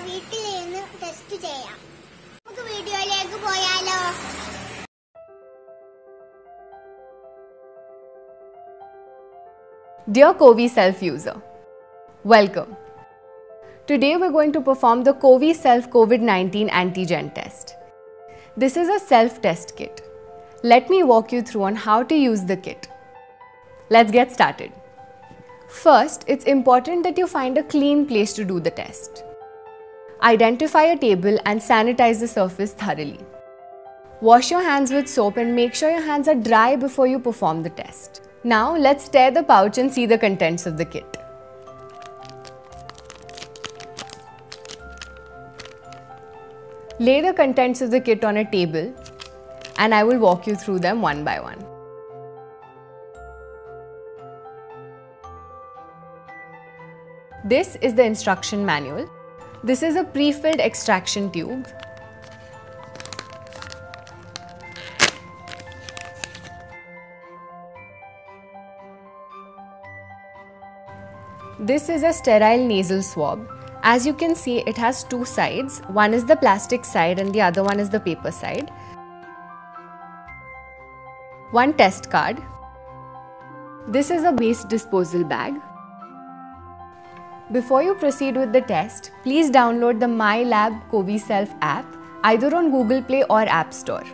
വീട്ടിലിരുന്ന് ടെസ്റ്റ് ചെയ്യാം. നമുക്ക് വീഡിയോയിലേക്ക് പോയാലോ? Dear CoviSelf user, welcome. Today we're going to perform the CoviSelf COVID-19 antigen test. This is a self-test kit. Let me walk you through on how to use the kit. Let's get started. First, it's important that you find a clean place to do the test. Identify a table and sanitize the surface thoroughly. Wash your hands with soap and make sure your hands are dry before you perform the test. Now, let's tear the pouch and see the contents of the kit. Lay the contents of the kit on a table and I will walk you through them one by one. This is the instruction manual. This is a pre-filled extraction tube. This is a sterile nasal swab. As you can see, it has two sides. One is the plastic side and the other one is the paper side. One test card. This is a waste disposal bag. Before you proceed with the test, please download the MyLab CoviSelf app either on Google Play or App Store.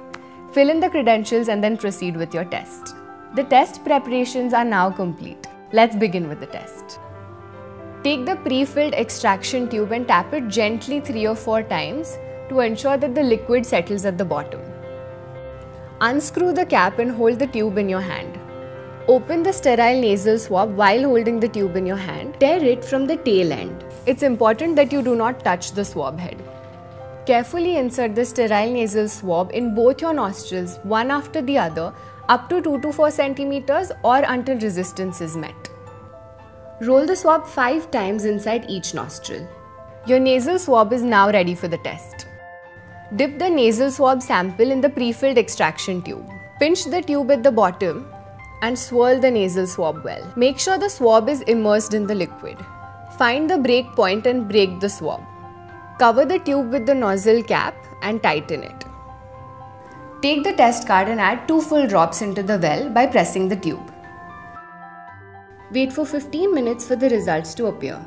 Fill in the credentials and then proceed with your test. The test preparations are now complete. Let's begin with the test. Take the pre-filled extraction tube and tap it gently 3 or 4 times to ensure that the liquid settles at the bottom. Unscrew the cap and hold the tube in your hand. Open the sterile nasal swab while holding the tube in your hand. Tear it from the tail end. It's important that you do not touch the swab head. Carefully insert the sterile nasal swab in both your nostrils, one after the other, up to 2 to 4 centimeters or until resistance is met. Roll the swab 5 times inside each nostril. Your nasal swab is now ready for the test. Dip the nasal swab sample in the pre-filled extraction tube. Pinch the tube at the bottom and swirl the nasal swab well. Make sure the swab is immersed in the liquid. Find the break point and break the swab. Cover the tube with the nozzle cap and tighten it. Take the test card and add 2 full drops into the well by pressing the tube. Wait for 15 minutes for the results to appear.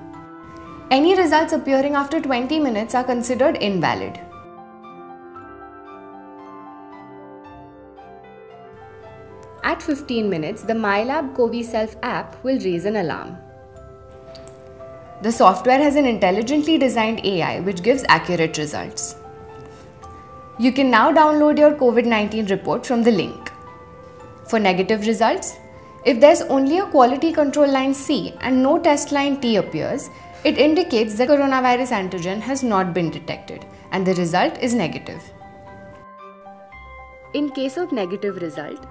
Any results appearing after 20 minutes are considered invalid. At 15 minutes, the MyLab CoviSelf app will raise an alarm. The software has an intelligently designed AI which gives accurate results. You can now download your COVID-19 report from the link. For negative results, if there's only a quality control line C and no test line T appears, it indicates the coronavirus antigen has not been detected and the result is negative. In case of negative result,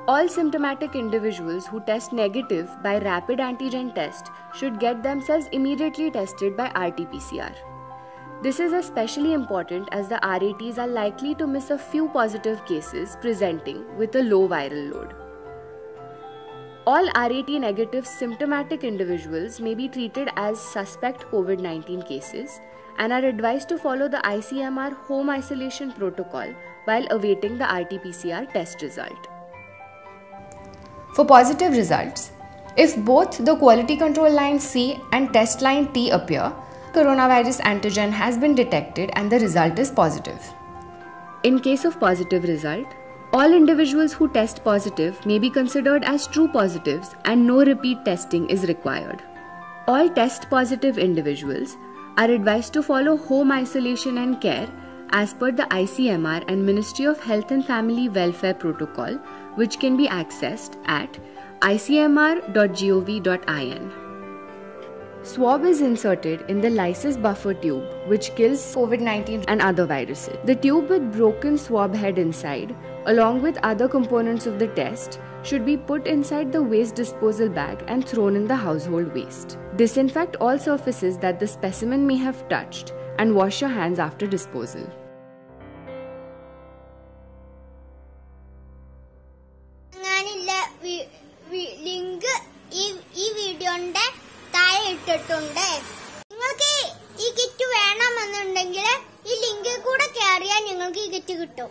all symptomatic individuals who test negative by rapid antigen test should get themselves immediately tested by RT-PCR. This is especially important as the RATs are likely to miss a few positive cases presenting with a low viral load. All RAT negative symptomatic individuals may be treated as suspect COVID-19 cases and are advised to follow the ICMR home isolation protocol while awaiting the RT-PCR test result. For positive results, if both the quality control line C and test line T appear, coronavirus antigen has been detected and the result is positive. In case of positive result, all individuals who test positive may be considered as true positives and no repeat testing is required. All test positive individuals are advised to follow home isolation and care as per the ICMR and Ministry of Health and Family Welfare protocol, which can be accessed at icmr.gov.in. Swab is inserted in the lysis buffer tube, which kills COVID-19 and other viruses. The tube with broken swab head inside, along with other components of the test, should be put inside the waste disposal bag and thrown in the household waste. Disinfect all surfaces that the specimen may have touched and wash your hands after disposal. Link ഈ വീഡിയോന്റെ താഴെ ഇട്ടിട്ടുണ്ട്. നിങ്ങൾക്ക് ഈ kit കിട്ടും.